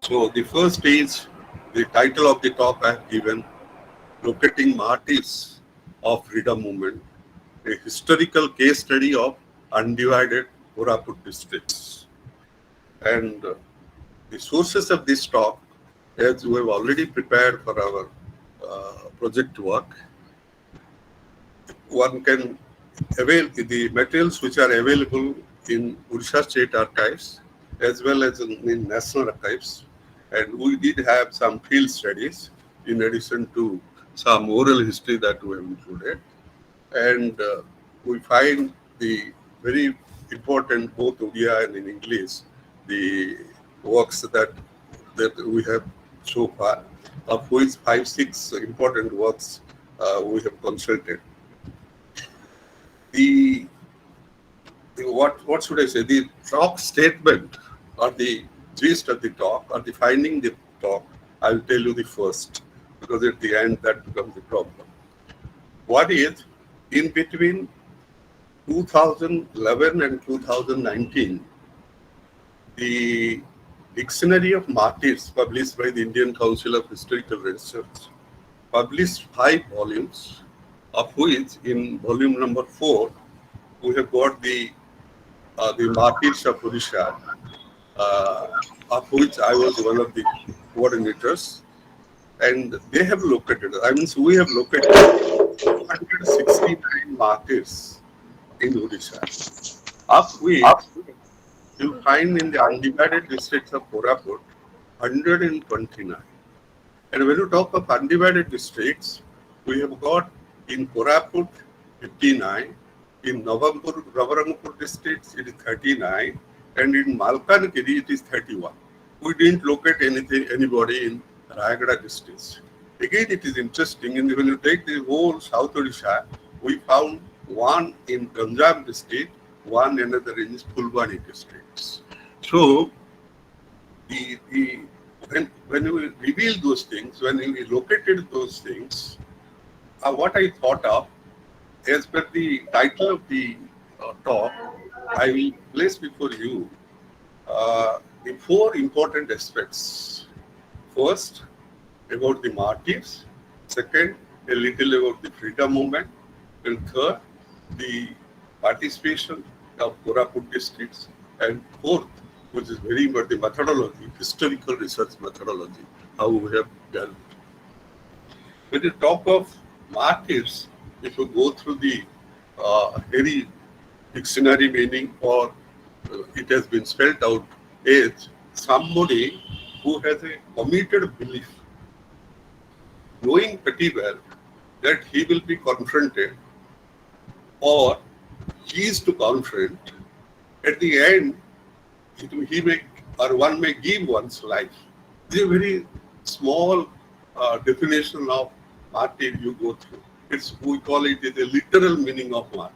So the first is the title of the talk I have given, Locating Martyrs of Freedom Movement, a historical case study of undivided Koraput districts. And the sources of this talk, as we have already prepared for our project work, one can avail the materials which are available in Odisha State Archives as well as in National Archives. And we did have some field studies in addition to some oral history that we have included. And we find the very important, both Odia and in English, the works that we have so far, of which 5-6 important works we have consulted. The what should I say? The talk statement or the gist of the talk or the finding the talk, I will tell you the first, because at the end that becomes the problem. What is in between 2011 and 2019, the Dictionary of Martyrs, published by the Indian Council of Historical Research, published 5 volumes, of which in volume number 4, we have got the Martyrs of Odisha, of which I was one of the coordinators, and they have located, we have located 269 martyrs in Odisha, of which you find in the undivided districts of Koraput 129. And when you talk of undivided districts, we have got in Koraput 59, in Navarangpur districts it is 39, and in Malkankiri it is 31. We didn't locate anybody in Rayagada districts. Again, it is interesting, and when you take the whole South Odisha, we found one in Ganjam district, one another in Fulbani districts. So, when we revealed those things, when we located those things, what I thought of, as per the title of the talk, I will place before you the 4 important aspects. First, about the martyrs. Second, a little about the freedom movement. And third, the participation of Koraput districts. And fourth, which is very important, the methodology, historical research methodology, how we have done. When you talk of martyrs, if you go through the very dictionary meaning, or it has been spelled out as somebody who has a committed belief, knowing pretty well that he will be confronted or he is to confront. At the end, he may or one may give one's life. This is a very small definition of martyr you go through. We call it the literal meaning of martyr.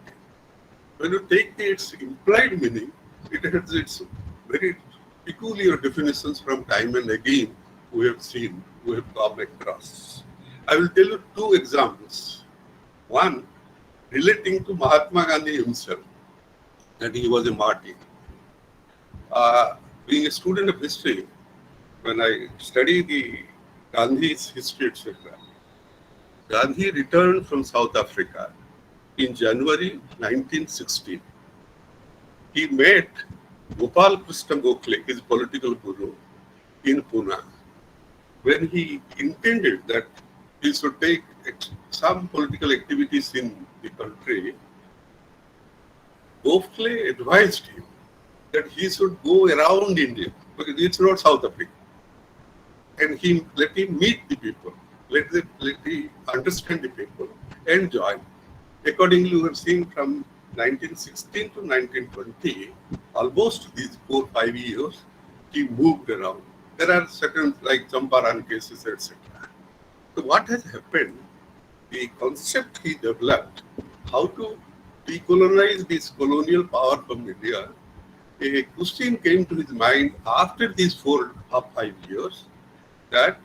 When you take its implied meaning, it has its very peculiar definitions from time and again we have come across. I will tell you 2 examples. One, relating to Mahatma Gandhi himself, that he was a martyr. Being a student of history, when I study the Gandhi's history, etc., Gandhi returned from South Africa in January 1916. He met Gopal Krishna Gokhale, his political guru, in Pune, when he intended that he should take some political activities in the country. Gokhale advised him that he should go around India, because it's not South Africa, and let him meet the people, let him understand the people and join. Accordingly, we have seen from 1916 to 1920, almost these 4-5 years, he moved around. There are certain like Champaran cases, etc. So what has happened, the concept he developed, how to decolonize this colonial power from India, a question came to his mind after these 4-5 years, that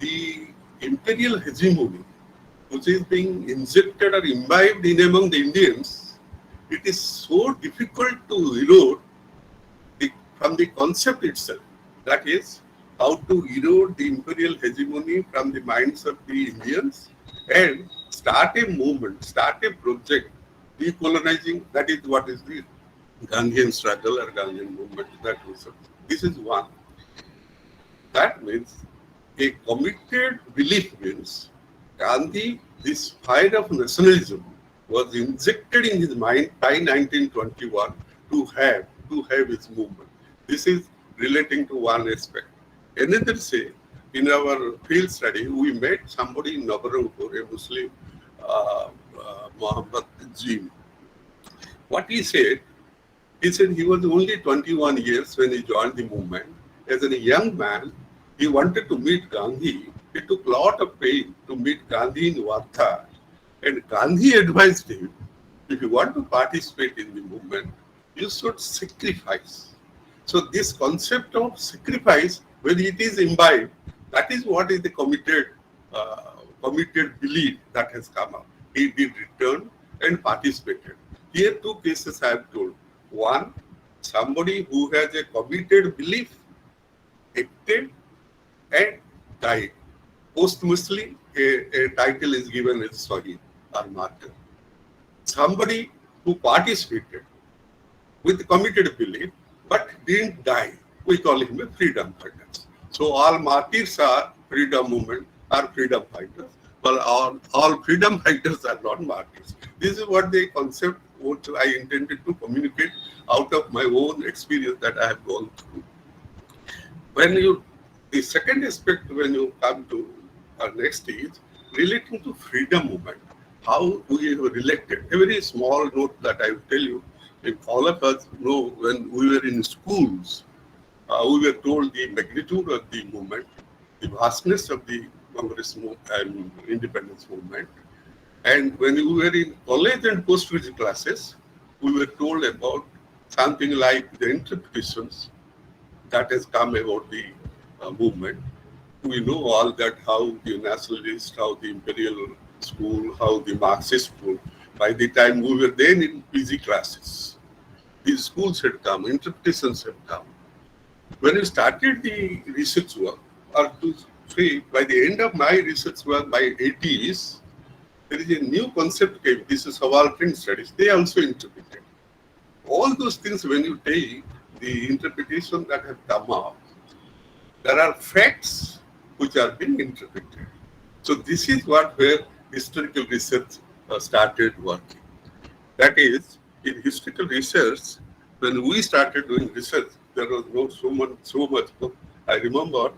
the imperial hegemony, which is being injected or imbibed in among the Indians, it is so difficult to erode from the concept itself. That is, how to erode the imperial hegemony from the minds of the Indians and start a movement, start a project, decolonizing. That is what is the Gandhian struggle or Gandhian movement. This is one. That means a committed belief means Gandhi, this fire of nationalism was injected in his mind by 1921 to have his movement. This is relating to one aspect. Another say, in our field study, we met somebody in Nabarangpur, a Muslim, Muhammad Jim. What he said he was only 21 years when he joined the movement. As a young man, he wanted to meet Gandhi. It took a lot of pain to meet Gandhi in Wardha. And Gandhi advised him, if you want to participate in the movement, you should sacrifice. So this concept of sacrifice, when it is imbibed, that is what is the committed belief that has come up. He did return and participated. Here two cases I have told. One, somebody who has a committed belief, acted and died. Posthumously, a title is given as Shahid or Martyr. Somebody who participated with committed belief but didn't die, we call him a freedom fighter. So all martyrs are freedom movement, are freedom fighters, but all freedom fighters are not martyrs. This is what the concept what I intended to communicate out of my own experience that I have gone through. The second aspect when you come to our next is relating to freedom movement, how we have related. A very small note that I will tell you, if all of us know when we were in schools, we were told the magnitude of the movement, the vastness of the Congress and independence movement. And when we were in college and post-graduate classes, we were told about something like the interpretations that has come about the movement. We know all that, how the nationalist, how the imperial school, how the Marxist school. By the time we were then in PG classes, these schools had come, interpretations had come. When we started the research work, or to say, by the end of my research work, by 80s, there is a new concept came. This is subaltern studies. They also interpreted. All those things, when you take the interpretation that have come up, there are facts which are being interpreted. So this is where historical research started working. That is, in historical research, when we started doing research, there was not so much book. I remember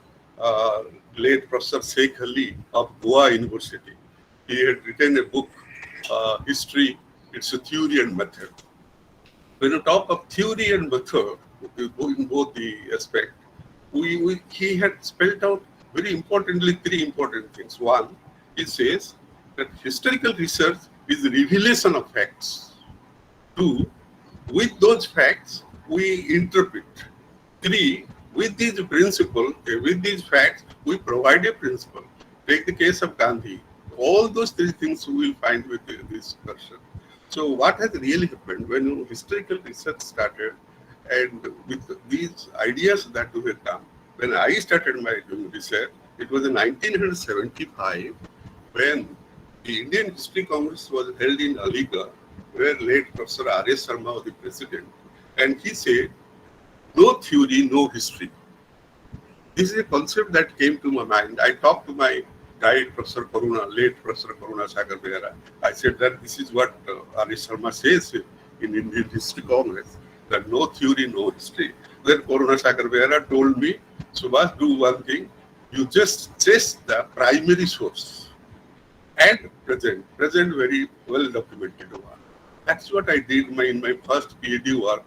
late Professor Sheikh Ali of Goa University. He had written a book, History, It's a Theory and Method. When you talk of theory and method, in both the aspect, he had spelled out very importantly three important things. One, he says that historical research is the revelation of facts. Two, with those facts, we interpret. Three, with these principles, with these facts, we provide a principle. Take the case of Gandhi. All those three things we will find with this person. So what has really happened when historical research started and with these ideas that we had come, when I started my research, it was in 1975 when the Indian History Congress was held in Aligarh, where late Professor R.S. Sharma was the president, and he said, no theory, no history. This is a concept that came to my mind. I talked to my guide, Professor Karuna, late Professor Karuna Sagar Behera. I said that this is what R.S. Sharma says in Indian History Congress, that no theory, no history. Then Karuna Sagar Behera told me, Subhash, do one thing, you just test the primary source and present very well documented one. That's what I did in my first PhD work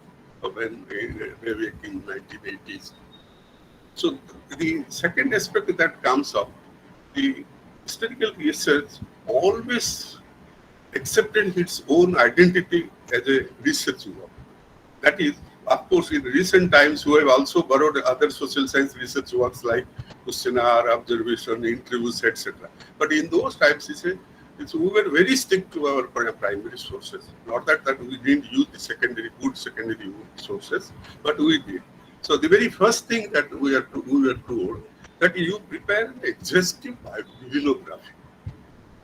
when back in 1980s. So the second aspect that comes up, the historical research always accepted its own identity as a research work. That is, of course, in recent times, we have also borrowed other social science research works like questionnaire, observation, interviews, etc. But in those times, we were very strict to our primary sources. Not that we didn't use the good secondary sources, but we did. So the very first thing that we were told that you prepare an exhaustive bibliography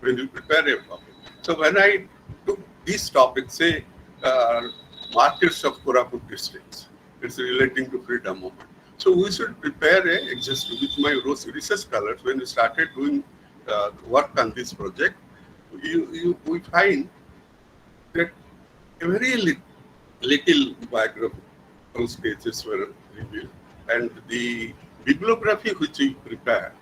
when you prepare a topic. So when I took this topic, say Martyrs of Koraput districts, it's relating to freedom movement. So we should prepare a exhaustive with my research scholars. When we started doing work on this project, we find that a very little biographical sketches were revealed, and the bibliography which we prepared,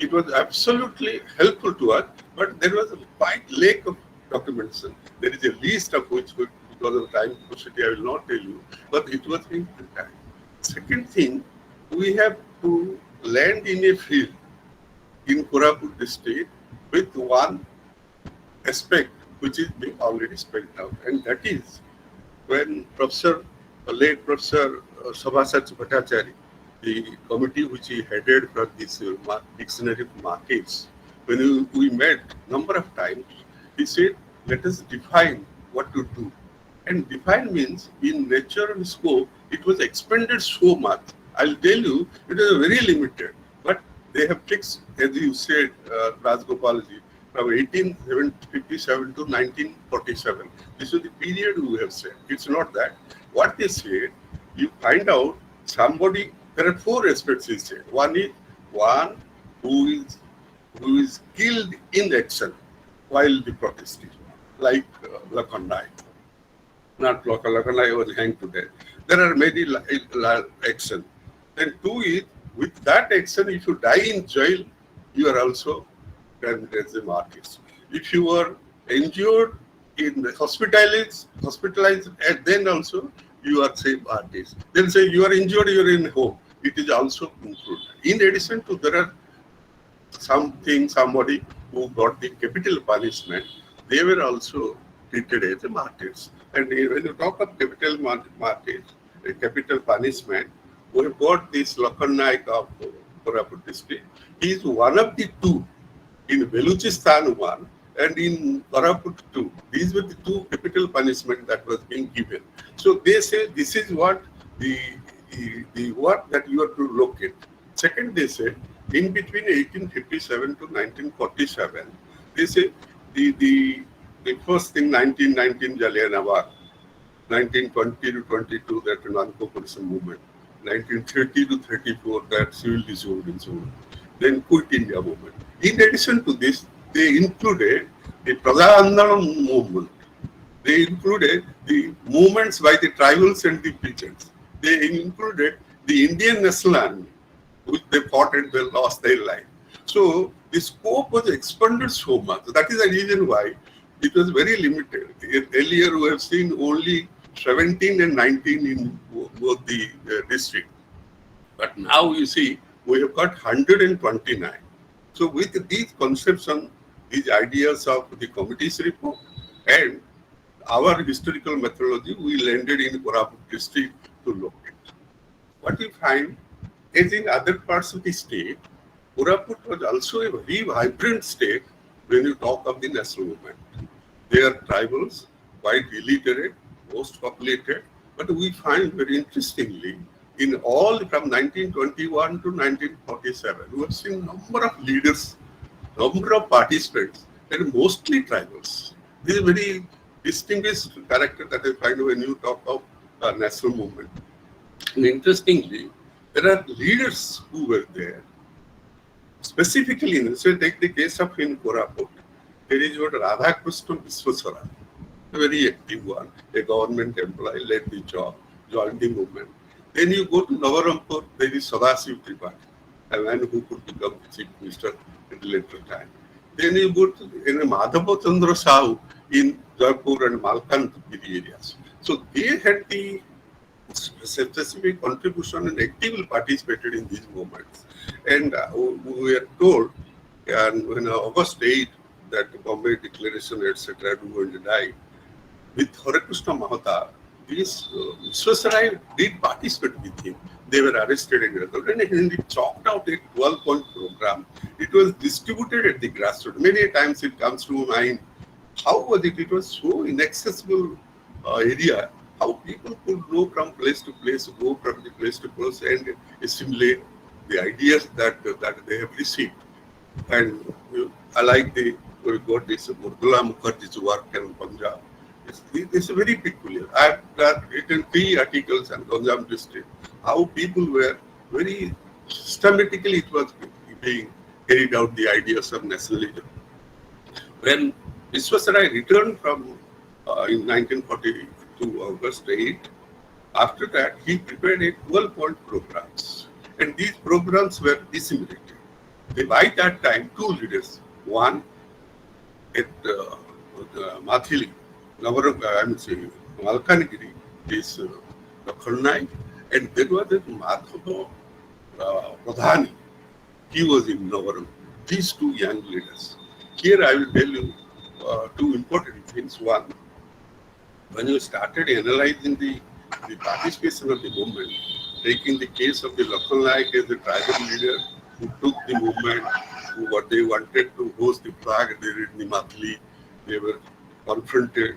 it was absolutely helpful to us, but there was a quite lack of documentation. There is a list of which, because of time paucity, I will not tell you, but it was being prepared. Second thing, we have to land in a field in Koraput district with one aspect which is being already spelled out, and that is when late Professor Sabhasat Bhattacharya, the committee which he headed for this dictionary of markets, when we met number of times, he said, let us define what to do. And define means in nature and scope, it was expanded so much. I'll tell you, it is very limited. But they have fixed, as you said, Rajgopalji, from 1857 to 1947. This is the period we have said. It's not that. What they said, you find out somebody, there are four aspects he said. One is one who is killed in action while the protesting, like Lakhanai. Not Lakhanai was hanged to death. There are many actions. Then two is, with that action, if you die in jail, you are also termed as a martyrs. If you are injured in the hospitalized, and then also you are say martyrs. Then say you are injured, you are in home. It is also included. In addition to, there are somebody who got the capital punishment, they were also treated as martyrs. And when you talk of capital martyrs, capital punishment, we have got this Lakhanai of Koraput district. He is one of the two. In Baluchistan one and in Koraput two. These were the two capital punishment that was being given. So they say this is what the work that you have to locate. Second, they say in between 1857 to 1947, they say the first thing 1919 Jallianwala, 1920 to 22 that non-cooperation movement, 1930 to 34 that civil disobedience movement, then Quit India movement. In addition to this, they included the Praja Andolan movement. They included the movements by the tribals and the peasants. They included the Indian National Army, which they fought and they lost their life. So the scope was expanded so much. That is the reason why it was very limited. Earlier we have seen only 17 and 19 in both the districts. But now you see, we have got 129. So with these conceptions, these ideas of the committee's report and our historical methodology, we landed in Koraput district to locate. What we find is in other parts of the state, Koraput was also a very vibrant state when you talk of the national movement. They are tribals, quite illiterate, most populated, but we find very interestingly, in all from 1921 to 1947, we have seen number of leaders, number of participants, and mostly tribals. This is a very distinguished character that I find when you talk of national movement. And interestingly, there are leaders who were there. Specifically, so take the case of in Koraput, there is what Radhakrishna Viswaswara, a very active one, a government employee, led the job, joined the movement. Then you go to Navarampur, there is Sadasiv Tripathi, a man who could become chief minister at a later time. Then you go to Madhava Chandra Sahu in Jaipur and Malkantgiri areas. So they had the specific contribution and actively participated in these movements. And we are told, and when August 8, that Bombay Declaration, etc., are going to die, with Hare Krishna Mahata, these Viswasaraya did participate with him. They were arrested and he chalked out a 12-point program. It was distributed at the grassroots. Many times it comes to mind, how was it? It was so inaccessible area. How people could go from place to place, go from the place to place and assimilate the ideas that they have received. And I like we got this Murdula Mukherjee's work in Punjab. It's very peculiar. I've written 3 articles on Punjab district, how people were very systematically it was being carried out the ideas of nationalism. When Viswasarai returned from in 1942 August 8, after that he prepared a 12-point programs, and these programs were disseminated. By that time, 2 leaders, one at Mathili, Malkanagiri, is Lakhar, and there was a Madhava Pradhani. He was in Navaram. These 2 young leaders. Here I will tell you 2 important things. One, when you started analyzing the participation of the movement, taking the case of the Lakhar as a tribal leader who took the movement, what they wanted to host the flag, they did in the Mathili, they were confronted,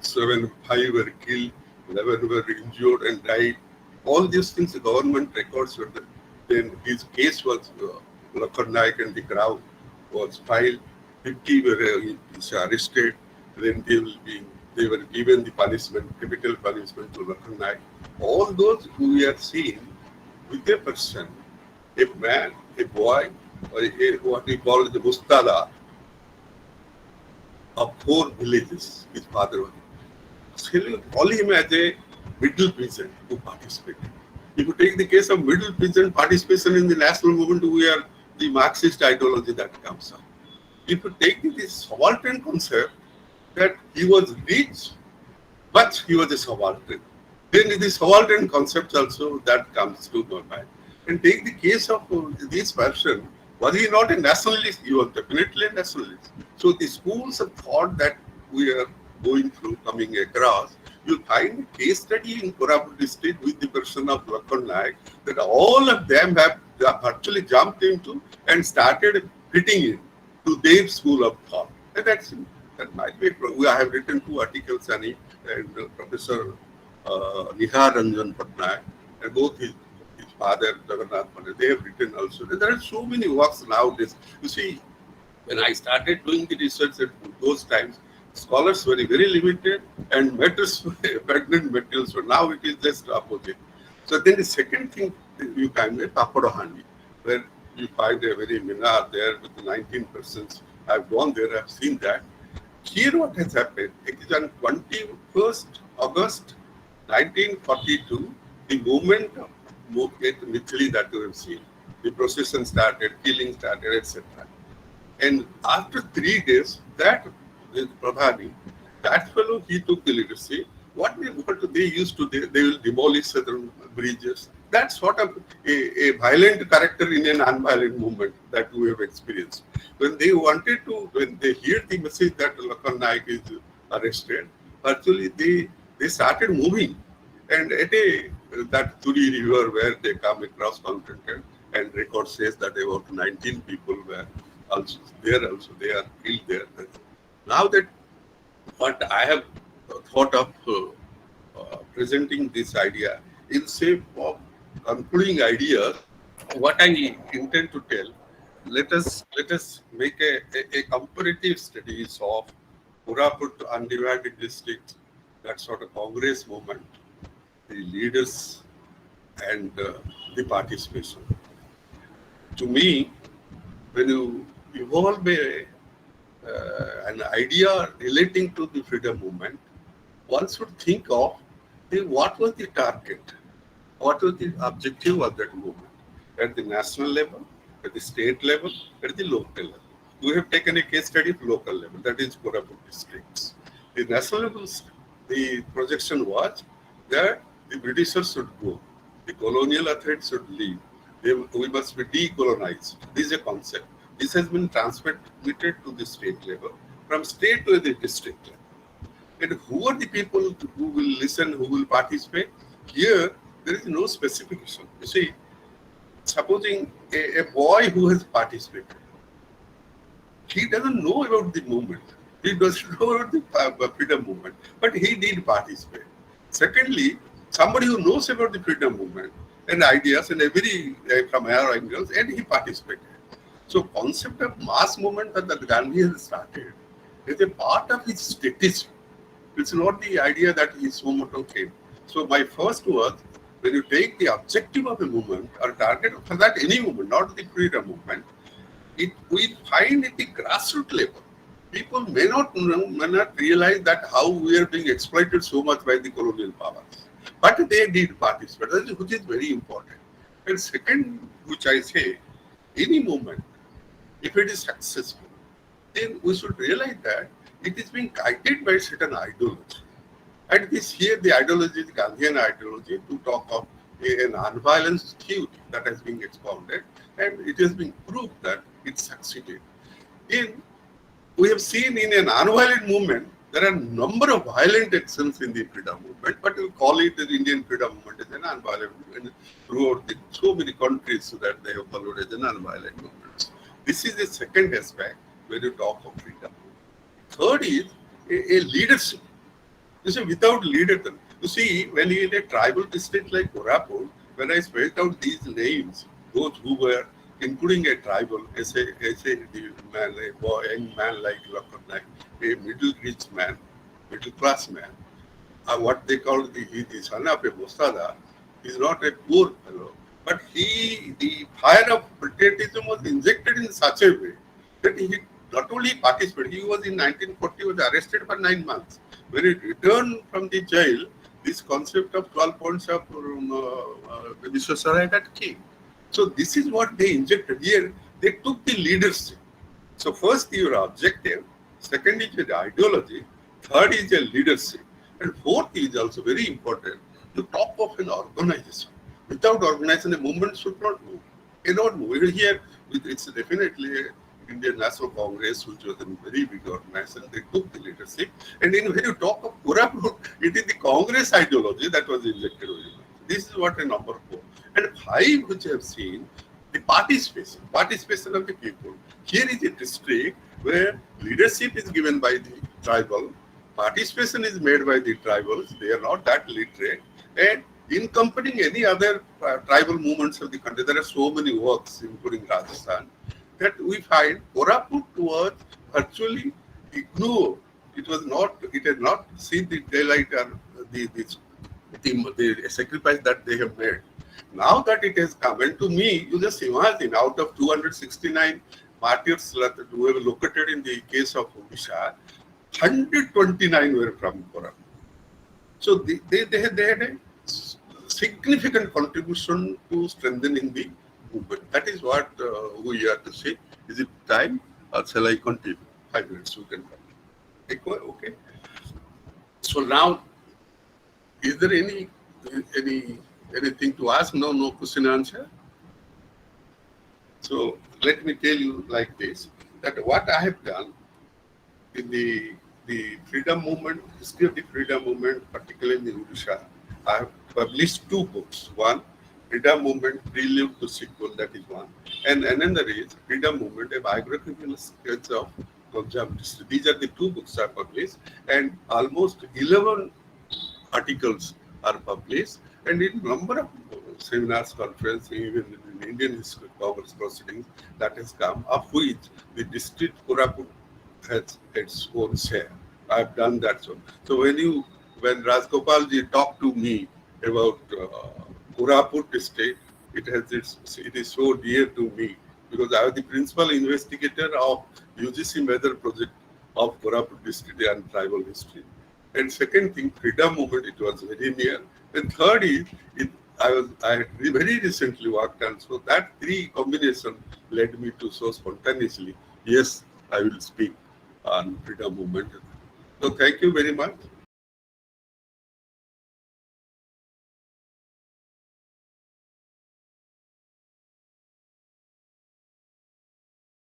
5 were killed, 11 were injured and died. All these things, the government records were there. Then his case was Lakhar and the crowd was filed. 50 were arrested. Then they were given the punishment, capital punishment to Lakhar. All those we are seeing with a person, a man, a boy, or what we call the Mustada of 4 villages. His father was. So you call him as a middle peasant who participated. If you take the case of middle peasant participation in the national movement, we are the Marxist ideology that comes up. If you take this subaltern concept that he was rich, but he was a subaltern, then the subaltern concept also that comes to my mind. And take the case of this person, was he not a nationalist? He was definitely a nationalist. So the schools of thought that we are going through, coming across, you find a case study in Koraput district with the person of Lakhar that all of them have actually jumped into and started fitting in to their school of thought. And that might be. I have written 2 articles on it, and Professor Nihar Ranjan Patnaik, and both his father, Jagannath Pandit, they have written also. And there are so many works nowadays. You see, when I started doing the research at those times, scholars were very limited and matters, pregnant materials were. Now it is just opposite. So then the second thing you find is Papadahandi, where you find a very minar there with 19 persons. I've gone there, I've seen that. Here what has happened, it is on 21st August 1942, the movement moved at Mithili that you have seen. The procession started, killing started, etc. And after 3 days, that Pradhani, that fellow, he took the leadership. What they used to, they will demolish certain bridges. That's sort of a violent character in an unviolent movement that we have experienced. When they wanted to, when they hear the message that Lakhar is arrested, actually they started moving. And at that Turi river where they come across confronted, and record says that about 19 people were also there, they are killed there. Now that what I have thought of presenting this idea in shape of concluding idea, what I intend to tell, let us make a comparative studies of Koraput Undivided district, that sort of Congress movement, the leaders and the participation. To me, when you evolve an idea relating to the freedom movement, one should think of what was the target, what was the objective of that movement at the national level, at the state level, at the local level. We have taken a case study at local level, that is Koraput districts. The national level, the projection was that the Britishers should go, the colonial authorities should leave, we must be decolonized. This is a concept. This has been transmitted to the state level, from state to the district level. And who are the people who will listen, who will participate? Here, there is no specification. You see, supposing a boy who has participated, he doesn't know about the movement. He doesn't know about the freedom movement, but he did participate. Secondly, somebody who knows about the freedom movement and ideas and every from our angles, and he participated. So concept of mass movement that Gandhi has started is a part of his strategy. It's not the idea that his so motto came. So my first was, when you take the objective of a movement or target for that any movement, not the freedom movement, we find at the grassroots level. People may not know, may not realize that how we are being exploited so much by the colonial powers. But they did participate, which is very important. And second, which I say, any movement, if it is successful, then we should realize that it is being guided by certain ideology. And this here, the ideology, the Gandhian ideology, to talk of an unviolence theory that has been expounded, and it has been proved that it succeeded. We have seen in an unviolent movement, there are a number of violent actions in the freedom movement, but we call it the Indian freedom movement as an unviolent movement throughout so many countries that they have followed as an unviolent movement. This is the second aspect when you talk of freedom. Third is a leadership. You see, without leadership, you see, when in a tribal district like Koraput, when I spelled out these names, those who were, including a tribal, as a man, a boy, young man like Lakhan, a middle-rich man, middle-class man, what they call the son of a Mostada, is not a poor fellow, but the fire of patriotism was injected in such a way that he not only participated, he was in 1940 was arrested for 9 months. When he returned from the jail, this concept of 12 points of Vishwasarai that came. So this is what they injected here. They took the leadership. So first your objective, second is your ideology, third is your leadership, and fourth is also very important, the top of an organization. Without organization, a movement should not move. Cannot move. Here, it's definitely Indian National Congress, which was a very big organization. They took the leadership. And when you talk of Koraput, it is the Congress ideology that was injected. This is what a number 4. And 5, which I have seen, the participation of the people. Here is a district where leadership is given by the tribal, participation is made by the tribals, they are not that literate, and in accompanying any other tribal movements of the country, there are so many works, including Rajasthan, that we find Koraput was virtually ignored. It had not seen the daylight or the sacrifice that they have made. Now that it has come, and to me, you just imagine, out of 269 martyrs who were located in the case of Odisha, 129 were from Koraput. So they had a significant contribution to strengthening the movement. That is what we are to say. Is it time or shall I continue? 5 minutes, you can continue. Okay. So now, is there anything to ask? No question answer. So let me tell you like this, that what I have done in the freedom movement, history of the freedom movement, particularly in Odisha, I have published 2 books. One, Freedom Movement, Prelude to Sequel, that is one. And another is Freedom Movement, a biographical sketch of Punjab district. These are the 2 books I published, and almost 11 articles are published, and in number of seminars, conferences, even in Indian History Congress proceedings that has come, of which the district Koraput has its own share. I have done that. So when Rajgopalji talked to me about Koraput district, it is so dear to me because I was the principal investigator of UGC major project of Koraput district and tribal history. And second thing, freedom movement, it was very near. And third is, I had very recently worked on, so that 3 combination led me to so spontaneously, yes, I will speak on freedom movement. So thank you very much.